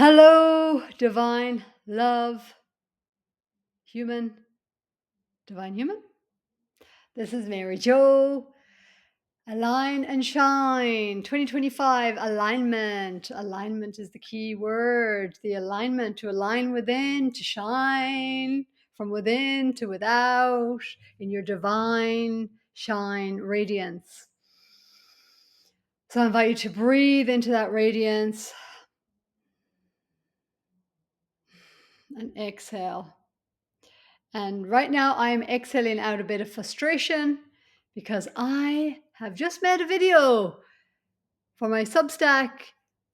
Hello, divine love, human, divine human. This is Mary Jo. Align and shine. 2025 alignment. Alignment is the key word. The alignment to align within, to shine from within to without in your divine shine radiance. So I invite you to breathe into that radiance and exhale. And right now I'm exhaling out a bit of frustration because I have just made a video for my Substack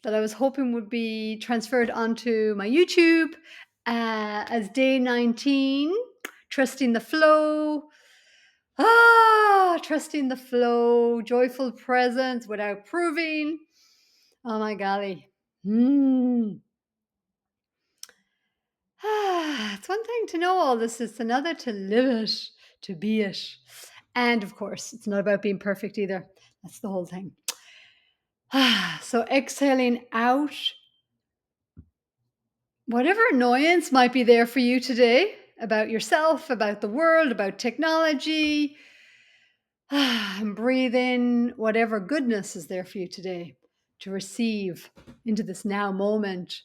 that I was hoping would be transferred onto my YouTube as day 19, trusting the flow. Trusting the flow, joyful presence without proving. Oh my golly. It's one thing to know all this, it's another to live it, to be it. And of course, it's not about being perfect either. That's the whole thing. So exhaling out whatever annoyance might be there for you today about yourself, about the world, about technology. And breathe in whatever goodness is there for you today to receive into this now moment.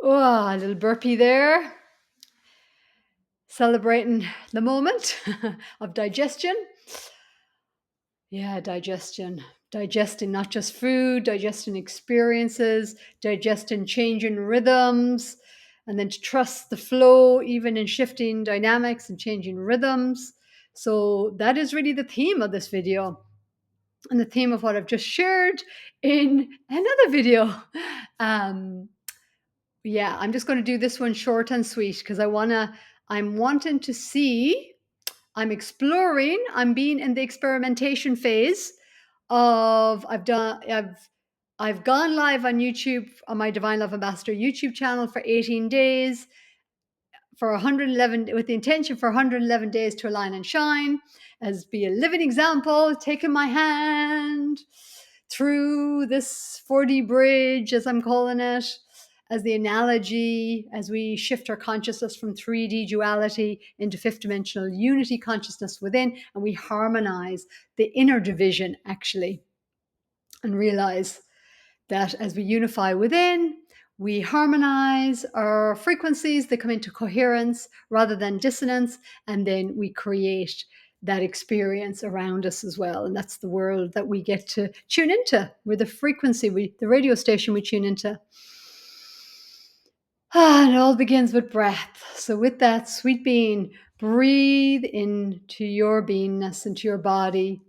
Oh, a little burpee there. Celebrating the moment of digestion. Yeah, digestion. Digesting not just food, digesting experiences, digesting changing rhythms, and then to trust the flow, even in shifting dynamics and changing rhythms. So, that is really the theme of this video and the theme of what I've just shared in another video. Yeah, I'm just going to do this one short and sweet because I'm wanting to see, I'm exploring, I'm being in the experimentation phase of I've gone live on YouTube on my Divine Love Ambassador YouTube channel for 18 days for 111 with the intention for 111 days to align and shine as be a living example, taking my hand through this 4D bridge, as I'm calling it, as the analogy, as we shift our consciousness from 3D duality into fifth dimensional unity consciousness within, and we harmonize the inner division actually, and realize that as we unify within, we harmonize our frequencies, they come into coherence rather than dissonance, and then we create that experience around us as well. And that's the world that we get to tune into. We're the frequency, the radio station we tune into. And it all begins with breath. So, with that, sweet being, breathe into your beingness, into your body,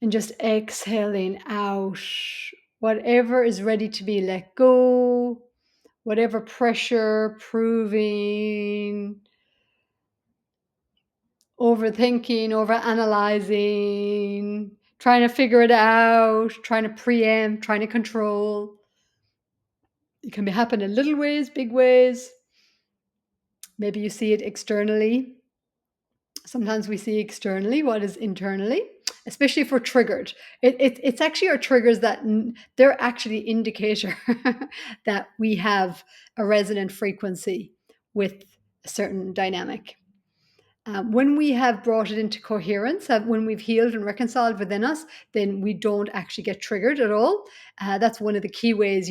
and just exhaling out whatever is ready to be let go, whatever pressure, proving, overthinking, overanalyzing, trying to figure it out, trying to preempt, trying to control. It can happen in little ways, big ways. Maybe you see it externally. Sometimes we see externally what is internally, especially if we're triggered. It's actually our triggers that they're actually indicator that we have a resonant frequency with a certain dynamic. When we have brought it into coherence, when we've healed and reconciled within us, then we don't actually get triggered at all. That's one of the key ways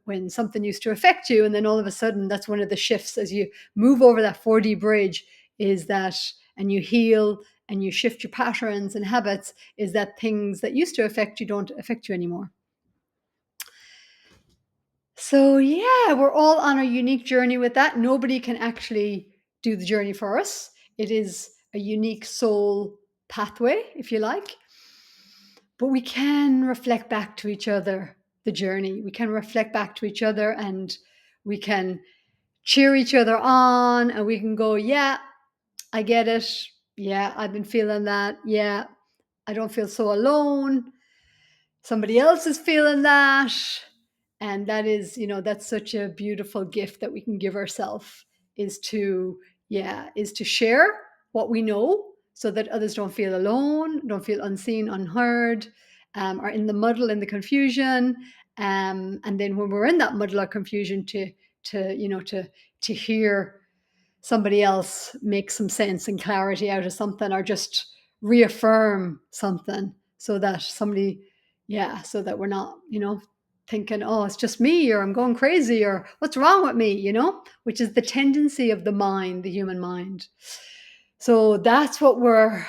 when something used to affect you, and then all of a sudden, that's one of the shifts as you move over that 4D bridge, is that, and you heal and you shift your patterns and habits, is that things that used to affect you don't affect you anymore. So, yeah, we're all on a unique journey with that. Nobody can actually do the journey for us. It is a unique soul pathway, if you like. But we can reflect back to each other the journey. We can reflect back to each other and we can cheer each other on, and we can go, yeah, I get it. Yeah, I've been feeling that. Yeah, I don't feel so alone. Somebody else is feeling that. And that is, that's such a beautiful gift that we can give ourselves, is to share what we know so that others don't feel alone, don't feel unseen, unheard, or in the muddle, in the confusion. And then when we're in that muddle or confusion, to hear somebody else make some sense and clarity out of something, or just reaffirm something, so that somebody, so that we're not, thinking, oh, it's just me, or I'm going crazy, or what's wrong with me, which is the tendency of the mind, the human mind. So that's what we're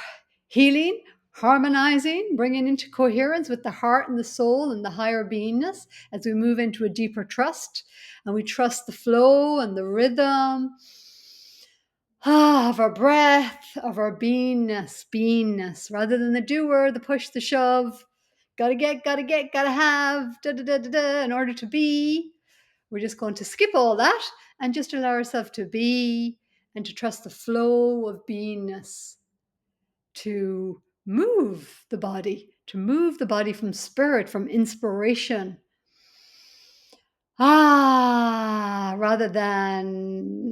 healing, harmonizing, bringing into coherence with the heart and the soul and the higher beingness, as we move into a deeper trust, and we trust the flow and the rhythm of our breath, of our beingness, rather than the doer, the push, the shove. Gotta get, gotta have, da da da da da, in order to be. We're just going to skip all that and just allow ourselves to be, and to trust the flow of beingness, to move the body, from spirit, from inspiration. Rather than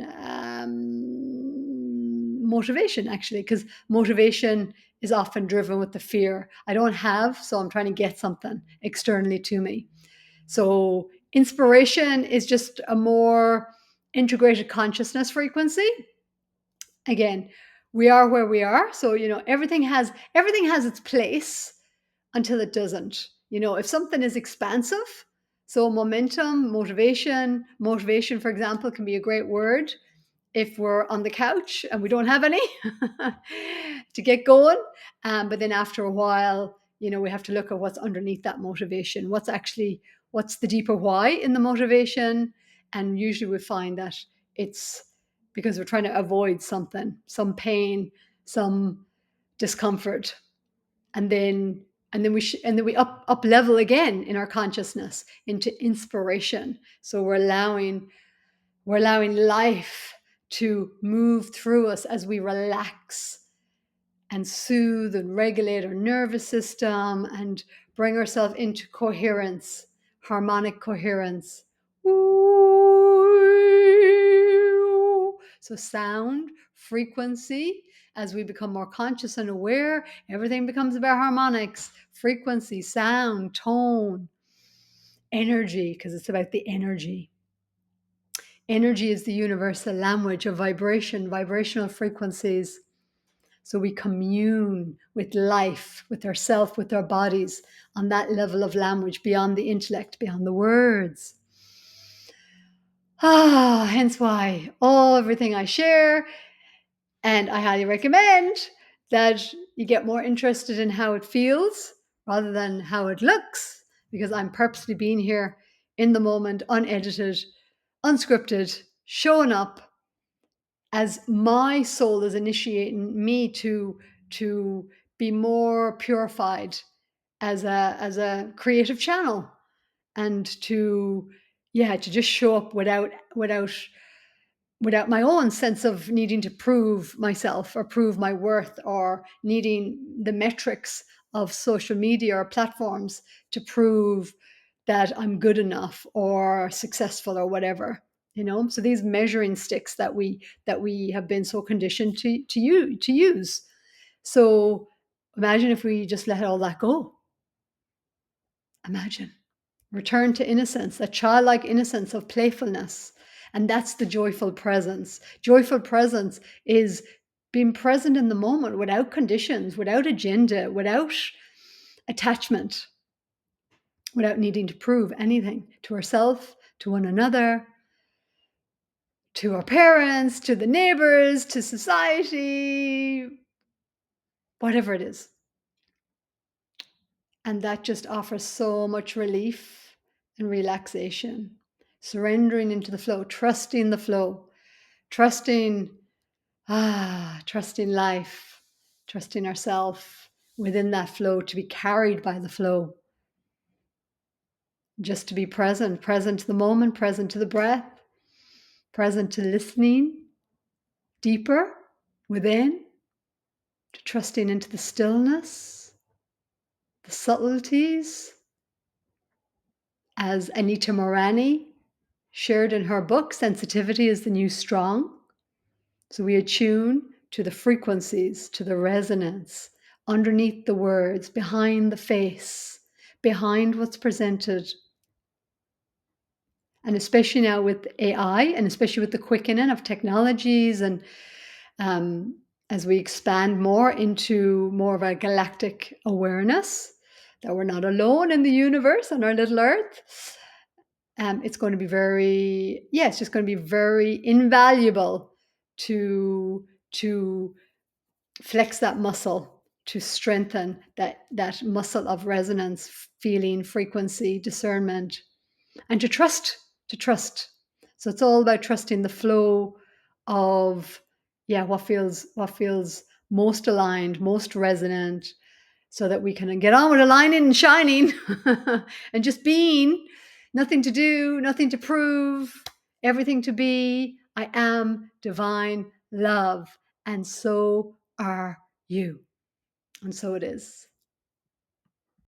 motivation, actually, because motivation is often driven with the fear. I don't have, so I'm trying to get something externally to me. So inspiration is just a more integrated consciousness frequency. Again, we are where we are. So, everything has its place until it doesn't. If something is expansive, so momentum, motivation, for example, can be a great word if we're on the couch and we don't have any to get going. But then after a while, we have to look at what's underneath that motivation. What's the deeper why in the motivation? And usually we find that it's because we're trying to avoid something, some pain, some discomfort. And then we up level again in our consciousness into inspiration. So we're allowing life to move through us as we relax and soothe and regulate our nervous system, and bring ourselves into coherence, harmonic coherence. So sound, frequency, as we become more conscious and aware, everything becomes about harmonics, frequency, sound, tone, energy, because it's about the energy. Energy is the universal language of vibration, vibrational frequencies. So we commune with life, with ourself, with our bodies on that level of language, beyond the intellect, beyond the words. Hence why everything I share, and I highly recommend that you get more interested in how it feels rather than how it looks, because I'm purposely being here in the moment, unedited, unscripted, showing up as my soul is initiating me to be more purified as a creative channel, and to just show up without my own sense of needing to prove myself or prove my worth, or needing the metrics of social media or platforms to prove that I'm good enough or successful or whatever. So these measuring sticks that we have been so conditioned to use. So imagine if we just let all that go. Imagine. Return to innocence, that childlike innocence of playfulness. And that's the joyful presence. Joyful presence is being present in the moment, without conditions, without agenda, without attachment, without needing to prove anything to ourselves, to one another, to our parents, to the neighbors, to society, whatever it is. And that just offers so much relief and relaxation. Surrendering into the flow, trusting the flow, trusting life, trusting ourselves within that flow, to be carried by the flow. Just to be present to the moment, present to the breath, present to listening deeper within, to trusting into the stillness, the subtleties. As Anita Morani shared in her book, Sensitivity is the New Strong. So we attune to the frequencies, to the resonance, underneath the words, behind the face, behind what's presented. And especially now with AI, and especially with the quickening of technologies, and um, as we expand more into more of a galactic awareness, that we're not alone in the universe on our little earth, it's going to be very, yeah, it's just going to be very invaluable to flex that muscle, to strengthen that muscle of resonance, feeling, frequency, discernment, and to trust. So it's all about trusting the flow of, yeah, what feels most aligned, most resonant, so that we can get on with aligning and shining and just being. Nothing to do, nothing to prove, everything to be. I am divine love, and so are you. And so it is.